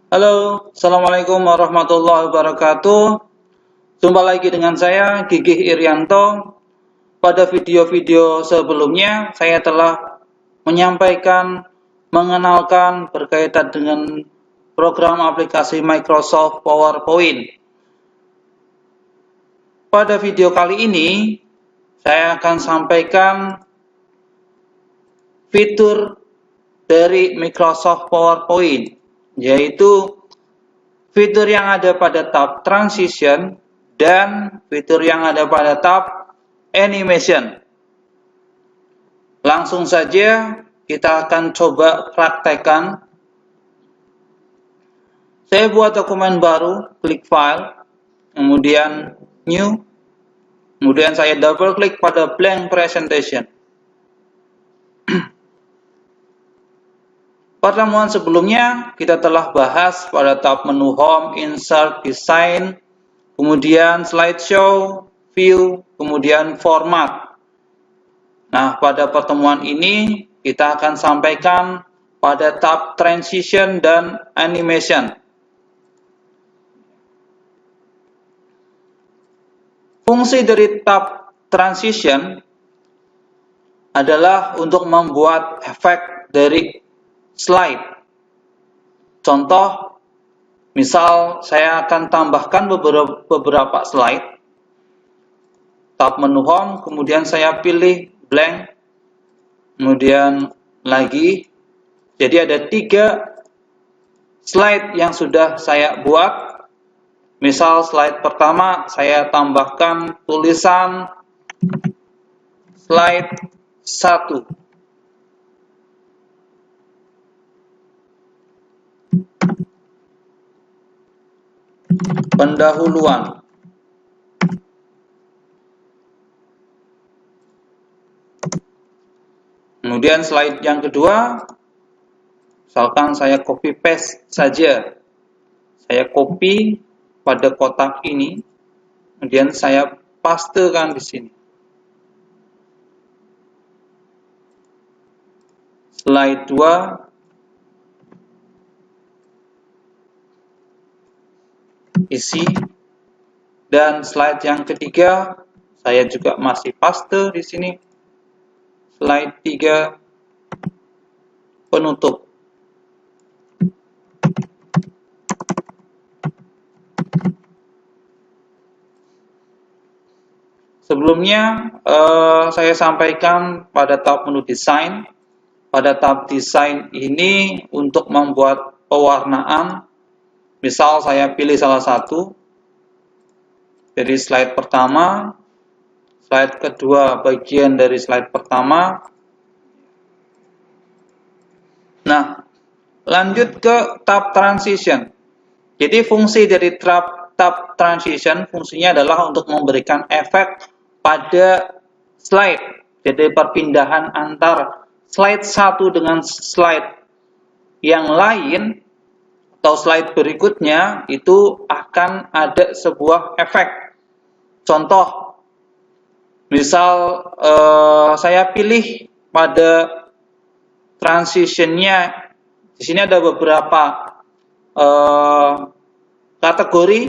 Halo, Assalamualaikum warahmatullahi wabarakatuh. Jumpa lagi dengan saya, Gigih Irianto. Pada video-video sebelumnya, saya telah mengenalkan berkaitan dengan program aplikasi Microsoft PowerPoint. Pada video kali ini, saya akan sampaikan fitur dari Microsoft PowerPoint, yaitu fitur yang ada pada tab Transition dan fitur yang ada pada tab Animation. Langsung saja kita akan coba praktekkan. Saya buat dokumen baru, klik File, kemudian New, kemudian saya double klik pada Blank Presentation. Pertemuan sebelumnya kita telah bahas pada tab menu Home, Insert, Design, kemudian Slideshow, View, kemudian Format. Nah, pada pertemuan ini kita akan sampaikan pada tab Transition dan Animation. Fungsi dari tab Transition adalah untuk membuat efek dari slide. Contoh, misal saya akan tambahkan beberapa slide. Tab menu Home, kemudian saya pilih blank, kemudian lagi. Jadi ada 3 slide yang sudah saya buat. Misal slide pertama saya tambahkan tulisan slide 1. Pendahuluan. Kemudian slide yang kedua, misalkan saya copy paste saja. Saya copy pada kotak ini, kemudian saya pastekan di sini. Slide 2, isi, dan slide yang ketiga saya juga masih paste di sini. Slide 3, penutup. Sebelumnya saya sampaikan pada tab menu desain. Pada tab desain ini untuk membuat pewarnaan. Misal saya pilih salah satu. Jadi slide pertama, slide kedua bagian dari slide pertama. Nah, lanjut ke tab transition. Jadi fungsi dari tab transition fungsinya adalah untuk memberikan efek pada slide. Jadi perpindahan antar slide satu dengan slide yang lain atau slide berikutnya itu akan ada sebuah efek. Contoh, misal saya pilih pada transitionnya, di sini ada beberapa kategori,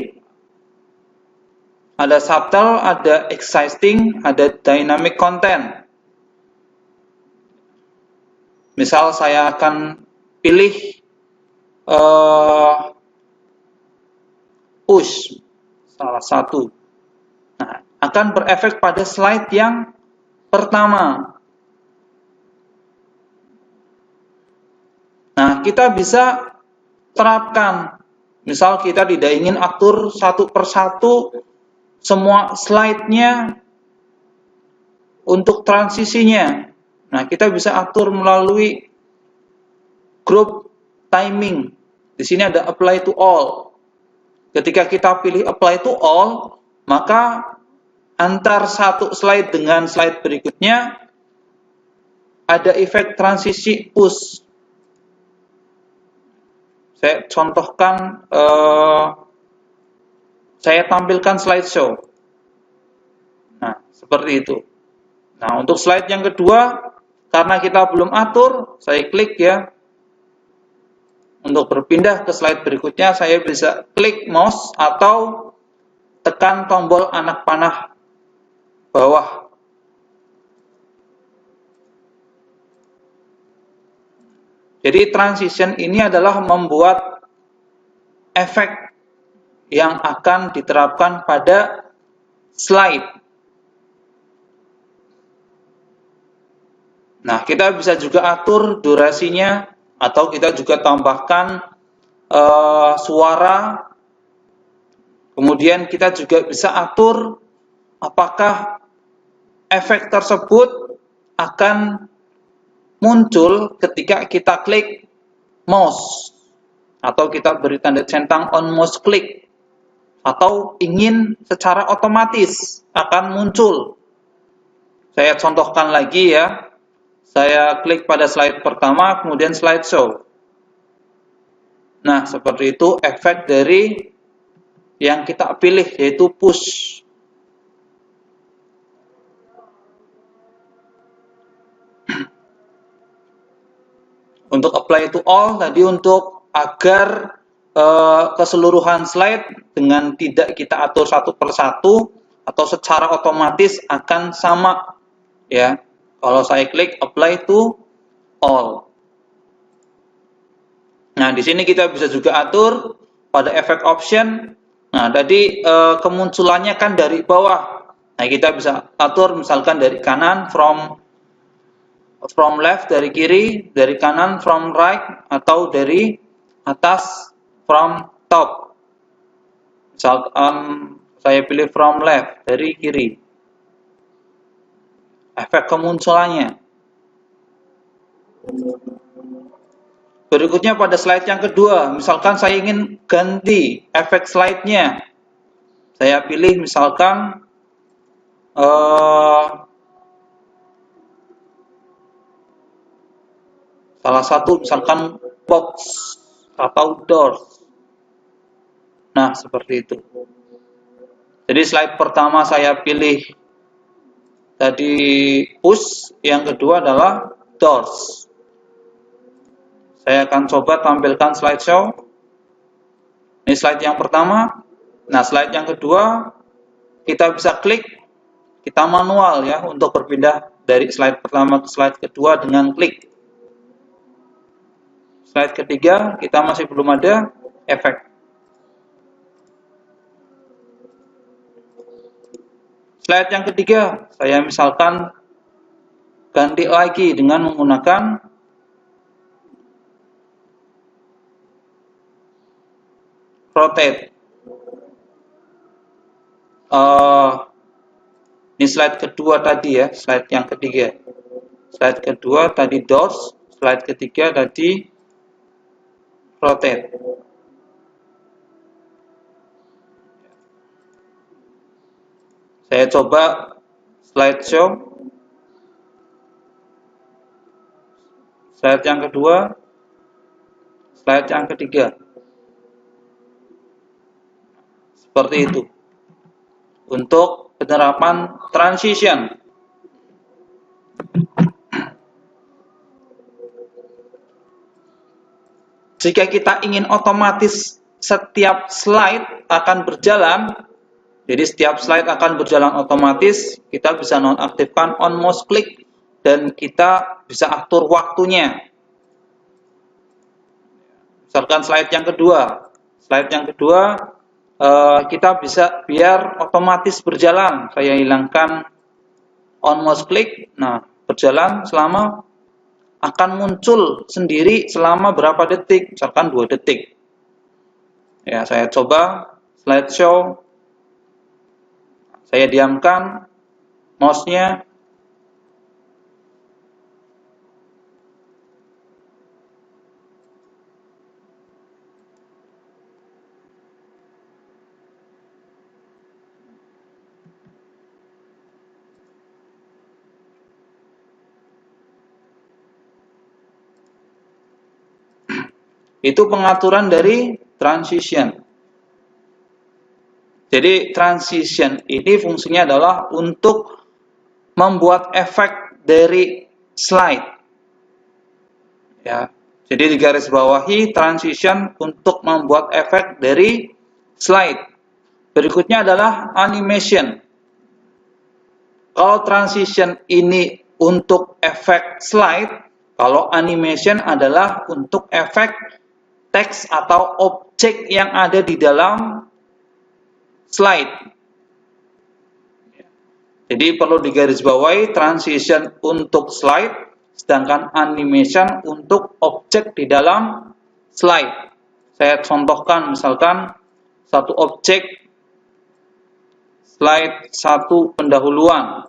ada subtle, ada existing, ada dynamic content. Misal saya akan pilih push, salah satu. Nah, akan berefek pada slide yang pertama. Nah, kita bisa terapkan. Misal kita tidak ingin atur satu persatu semua slide-nya untuk transisinya. Nah, kita bisa atur melalui group timing. Di sini ada apply to all. Ketika kita pilih apply to all, maka antar satu slide dengan slide berikutnya ada efek transisi push. Saya contohkan, saya tampilkan slideshow. Nah, seperti itu. Nah, untuk slide yang kedua, karena kita belum atur, saya klik ya. Untuk berpindah ke slide berikutnya, saya bisa klik mouse atau tekan tombol anak panah bawah. Jadi transition ini adalah membuat efek yang akan diterapkan pada slide. Nah, kita bisa juga atur durasinya, atau kita juga tambahkan suara. Kemudian kita juga bisa atur apakah efek tersebut akan muncul ketika kita klik mouse, atau kita beri tanda centang on mouse click, atau ingin secara otomatis akan muncul. Saya contohkan lagi ya. Saya klik pada slide pertama, kemudian slideshow. Nah, seperti itu efek dari yang kita pilih, yaitu push. Untuk apply to all tadi untuk agar keseluruhan slide dengan tidak kita atur satu persatu atau secara otomatis akan sama, ya. Kalau saya klik apply to all. Nah, di sini kita bisa juga atur pada efek option. Nah, tadi kemunculannya kan dari bawah. Nah, kita bisa atur misalkan dari kanan from left dari kiri, dari kanan from right, atau dari atas from top. Misalkan saya pilih from left dari kiri. Efek kemunculannya. Berikutnya pada slide yang kedua, misalkan saya ingin ganti efek slide-nya. Saya pilih misalkan salah satu misalkan box atau doors. Nah, seperti itu. Jadi slide pertama saya pilih tadi push, yang kedua adalah doors. Saya akan coba tampilkan slideshow. Ini slide yang pertama. Nah, slide yang kedua kita bisa klik, kita manual ya untuk berpindah dari slide pertama ke slide kedua dengan klik. Slide ketiga kita masih belum ada efek. Slide yang ketiga saya misalkan ganti lagi dengan menggunakan rotate. Ini slide kedua tadi ya, slide yang ketiga. Slide kedua tadi doors, slide ketiga tadi rotate. Saya coba slideshow. Slide yang kedua, slide yang ketiga. Seperti itu. Untuk penerapan transition. Jika kita ingin otomatis setiap slide akan berjalan, jadi setiap slide akan berjalan otomatis, kita bisa nonaktifkan on mouse click dan kita bisa atur waktunya. Misalkan slide yang kedua. Slide yang kedua kita bisa biar otomatis berjalan. Saya hilangkan on mouse click. Nah, berjalan selama akan muncul sendiri selama berapa detik, misalkan 2 detik. Ya, saya coba slideshow. Saya diamkan mouse-nya. Itu pengaturan dari transition. Jadi transition ini fungsinya adalah untuk membuat efek dari slide. Ya, Jadi digarisbawahi transition untuk membuat efek dari slide. Berikutnya adalah animation. Kalau transition ini untuk efek slide, kalau animation adalah untuk efek teks atau objek yang ada di dalam slide. Jadi perlu digarisbawahi transition untuk slide, sedangkan animation untuk objek di dalam slide. Saya contohkan misalkan satu objek slide 1 pendahuluan.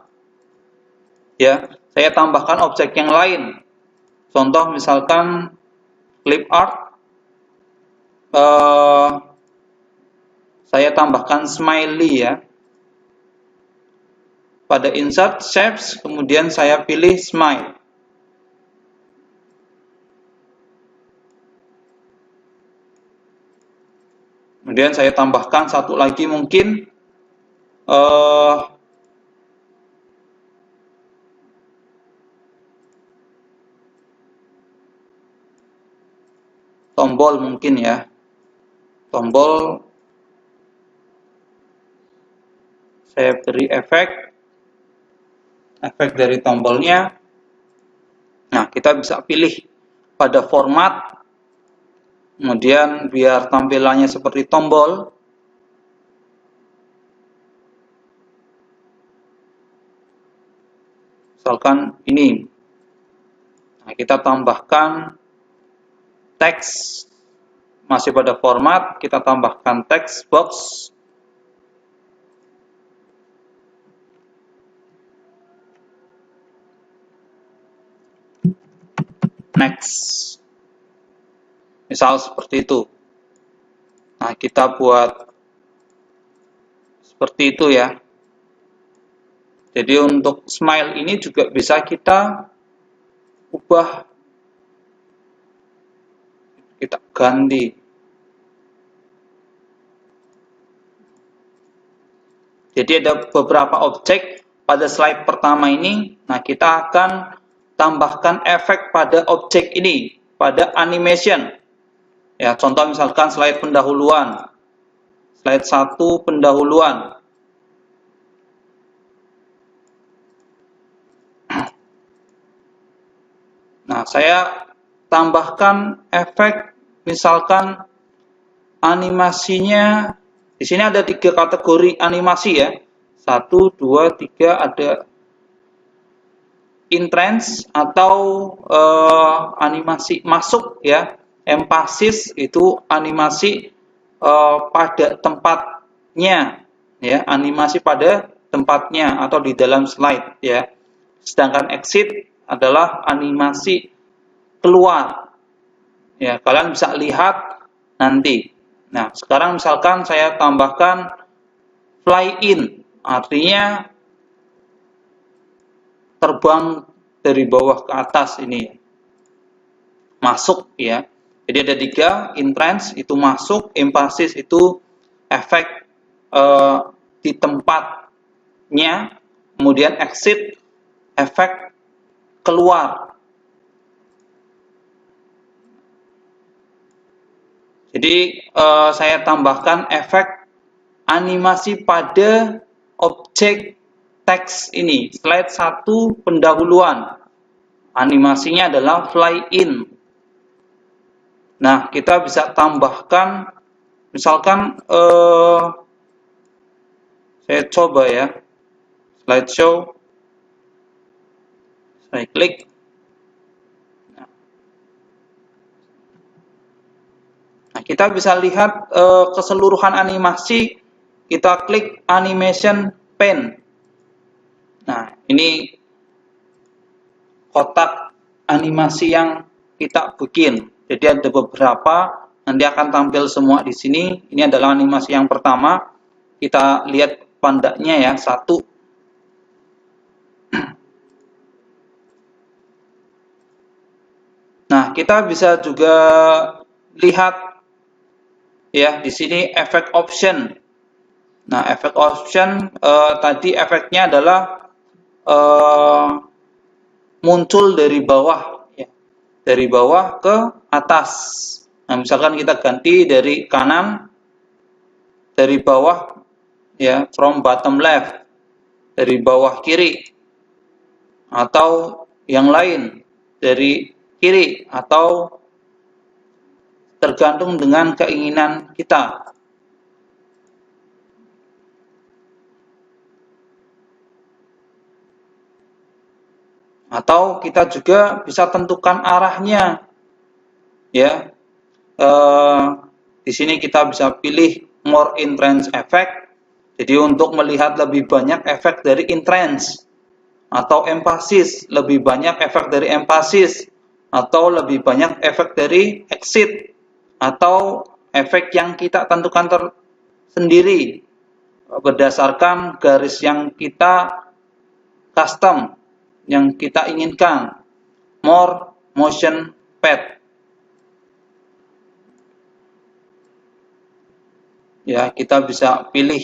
Ya, saya tambahkan objek yang lain. Contoh misalkan clip art. Saya tambahkan smiley ya. Pada insert shapes, kemudian saya pilih smile. Kemudian saya tambahkan satu lagi mungkin tombol mungkin ya. Tombol saya beri efek dari tombolnya. Nah, kita bisa pilih pada format. Kemudian biar tampilannya seperti tombol. Misalkan ini. Nah, kita tambahkan teks. Masih pada format, kita tambahkan text box. Next. Misal seperti itu. Nah, kita buat seperti itu ya. Jadi untuk smile ini juga bisa kita ubah. Kita ganti. Jadi ada beberapa objek pada slide pertama ini. Nah, kita akan tambahkan efek pada objek ini, pada animation. Ya, contoh misalkan slide pendahuluan. Slide 1 pendahuluan. Nah, saya tambahkan efek misalkan animasinya. Di sini ada 3 kategori animasi ya. 1, 2, 3 ada entrance atau animasi masuk ya. Emphasis itu animasi pada tempatnya ya, animasi pada tempatnya atau di dalam slide ya. Sedangkan exit adalah animasi keluar. Ya, kalian bisa lihat nanti. Nah, sekarang misalkan saya tambahkan fly in, artinya terbang dari bawah ke atas ini. Masuk ya. Jadi ada 3, entrance itu masuk, emphasis itu efek di tempatnya, kemudian exit efek keluar. Jadi saya tambahkan efek animasi pada objek teks ini. Slide 1 pendahuluan. Animasinya adalah fly in. Nah, kita bisa tambahkan misalkan saya coba ya. Slideshow. Saya klik. Nah, kita bisa lihat keseluruhan animasi. Kita klik animation pane. Nah, ini kotak animasi yang kita bikin. Jadi ada beberapa, nanti akan tampil semua di sini. Ini adalah animasi yang pertama. Kita lihat pandanya ya, 1. Nah, kita bisa juga lihat ya di sini efek option. Nah, efek option tadi efeknya adalah muncul dari bawah ya. dari bawah ke atas. Nah, misalkan kita ganti dari kanan, dari bawah, ya, from bottom left, dari bawah kiri, atau yang lain dari kiri, atau tergantung dengan keinginan kita. Atau kita juga bisa tentukan arahnya, ya. Di sini kita bisa pilih more entrance effect. Jadi untuk melihat lebih banyak efek dari entrance, atau emphasis, lebih banyak efek dari emphasis, atau lebih banyak efek dari exit, atau efek yang kita tentukan sendiri berdasarkan garis yang kita custom, yang kita inginkan. More motion path. Ya, kita bisa pilih.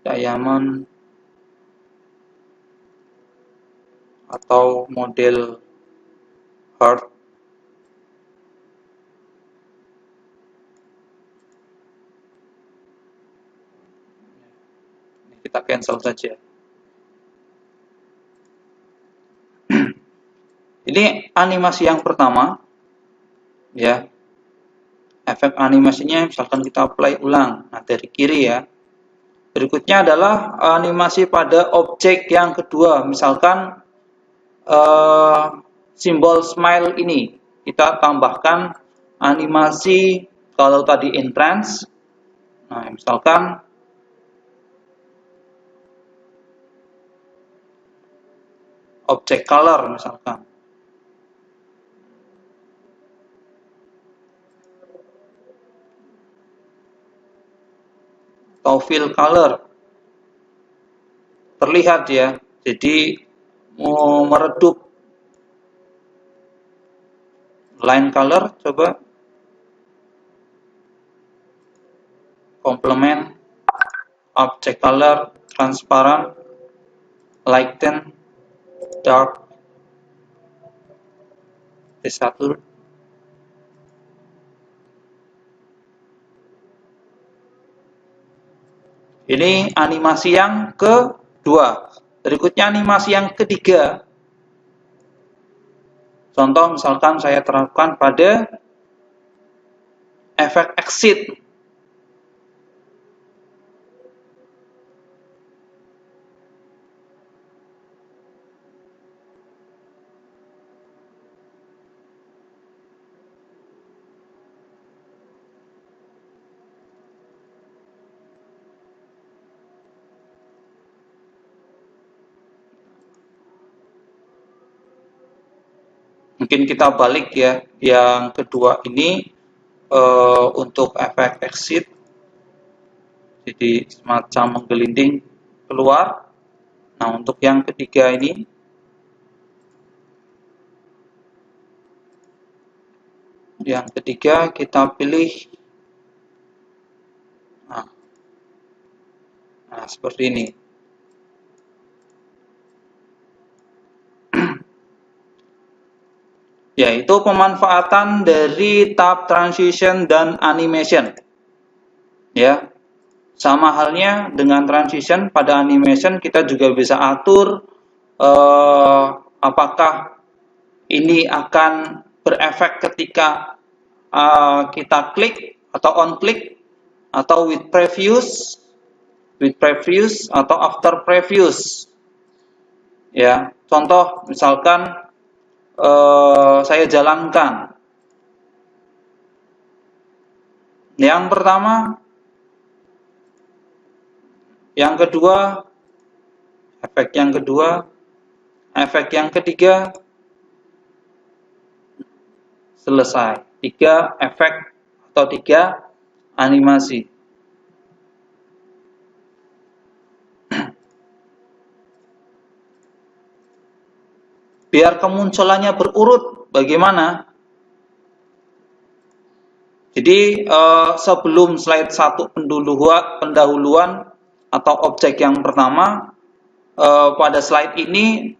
Diamond atau model heart. Kita cancel saja. Ini animasi yang pertama, ya. Efek animasinya misalkan kita play ulang. Nah, dari kiri, ya. Berikutnya adalah animasi pada objek yang kedua. Misalkan simbol smile ini, kita tambahkan animasi. Kalau tadi entrance, nah misalkan object color, misalkan atau fill color, terlihat, ya. Jadi meredup. Line color, coba complement, object color, transparent, lighten, dark, T1. Ini animasi yang kedua. Berikutnya animasi yang ketiga. Contoh misalkan saya terapkan pada efek exit. Mungkin kita balik, ya. Yang kedua ini untuk efek exit, jadi semacam menggelinding keluar. Nah, untuk yang ketiga ini, yang ketiga kita pilih, nah seperti ini. Yaitu pemanfaatan dari tab transition dan animation. Ya. Sama halnya dengan transition, pada animation kita juga bisa atur apakah ini akan berefek ketika kita klik atau on klik, atau with previous atau after previous. Ya, contoh misalkan saya jalankan. Yang pertama, yang kedua, efek yang kedua, efek yang ketiga, selesai. 3 efek atau 3 animasi. Biar kemunculannya berurut, bagaimana? Jadi sebelum slide 1 pendahuluan atau objek yang pertama, pada slide ini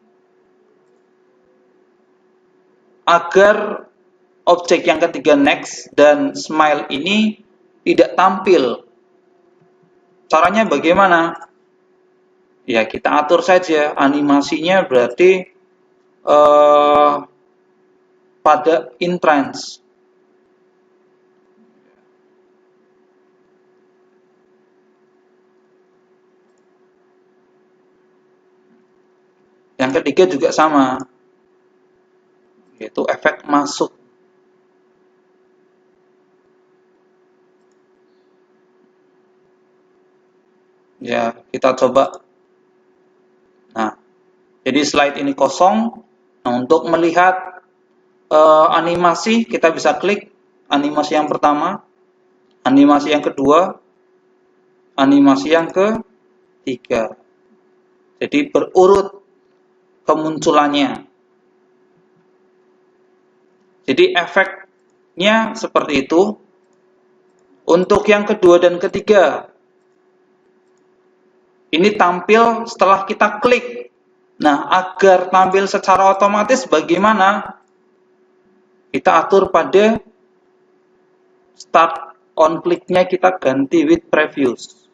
agar objek yang ketiga next dan smile ini tidak tampil. Caranya bagaimana? Ya, kita atur saja animasinya, berarti pada in trance. Yang ketiga juga sama, yaitu efek masuk. Ya, kita coba. Nah, jadi slide ini kosong. Nah, untuk melihat animasi, kita bisa klik animasi yang pertama, animasi yang kedua, animasi yang ketiga. Jadi berurut kemunculannya. Jadi efeknya seperti itu. Untuk yang kedua dan ketiga, ini tampil setelah kita klik. Nah, agar tampil secara otomatis bagaimana? Kita atur pada start on click-nya, kita ganti with previous.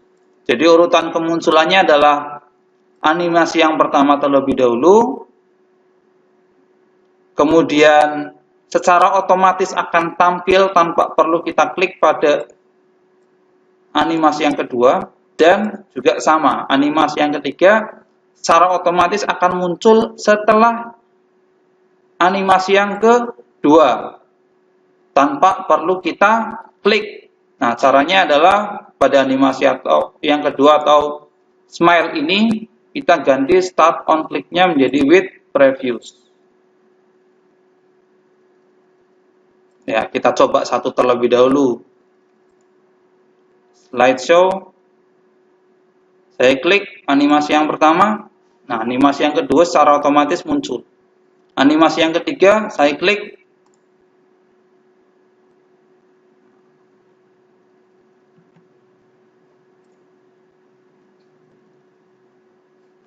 Jadi urutan kemunculannya adalah animasi yang pertama terlebih dahulu, kemudian secara otomatis akan tampil tanpa perlu kita klik pada animasi yang kedua, dan juga sama, animasi yang ketiga secara otomatis akan muncul setelah animasi yang kedua tanpa perlu kita klik. Nah, caranya adalah pada animasi atau yang kedua atau smile ini kita ganti start on click-nya menjadi with previous. Ya, kita coba satu terlebih dahulu. Slideshow. Saya klik animasi yang pertama. Nah, animasi yang kedua secara otomatis muncul. Animasi yang ketiga, saya klik.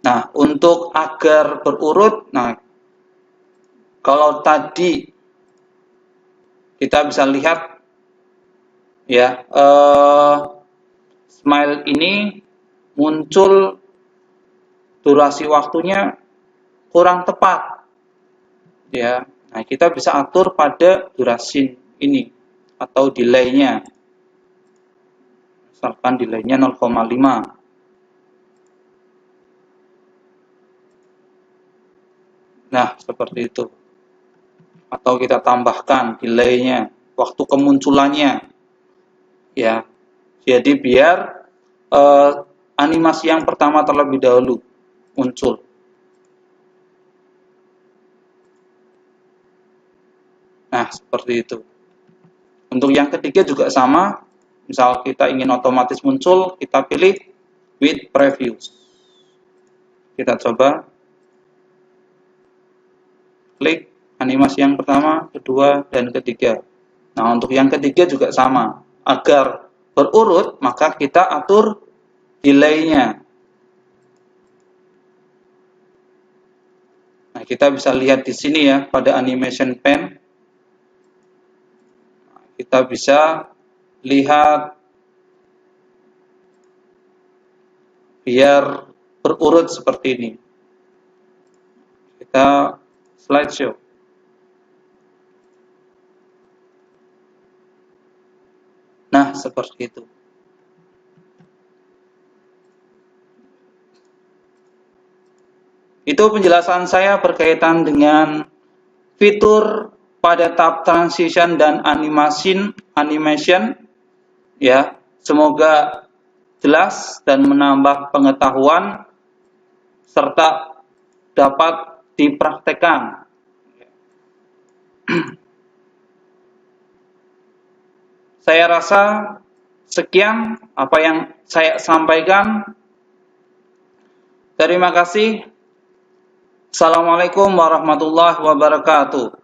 Nah, untuk agar berurut, nah, kalau tadi kita bisa lihat, ya, smile ini muncul durasi waktunya kurang tepat, ya. Nah, kita bisa atur pada durasi ini atau delay-nya. Misalkan delay-nya 0,5. Nah, seperti itu. Atau kita tambahkan delay-nya, waktu kemunculannya. Ya. Jadi biar animasi yang pertama terlebih dahulu muncul. Nah, seperti itu. Untuk yang ketiga juga sama. Misal kita ingin otomatis muncul, kita pilih with previous. Kita coba. Klik animasi yang pertama, kedua, dan ketiga. Nah, untuk yang ketiga juga sama. Agar berurut, maka kita atur delay-nya. Nah, kita bisa lihat di sini ya, pada animation pen. Kita bisa lihat biar berurut seperti ini. Kita slideshow. Nah, seperti itu. Itu penjelasan saya berkaitan dengan fitur pada tab transition dan animation. Ya, semoga jelas dan menambah pengetahuan serta dapat dipraktekkan. Saya rasa sekian apa yang saya sampaikan. Terima kasih. Assalamualaikum warahmatullahi wabarakatuh.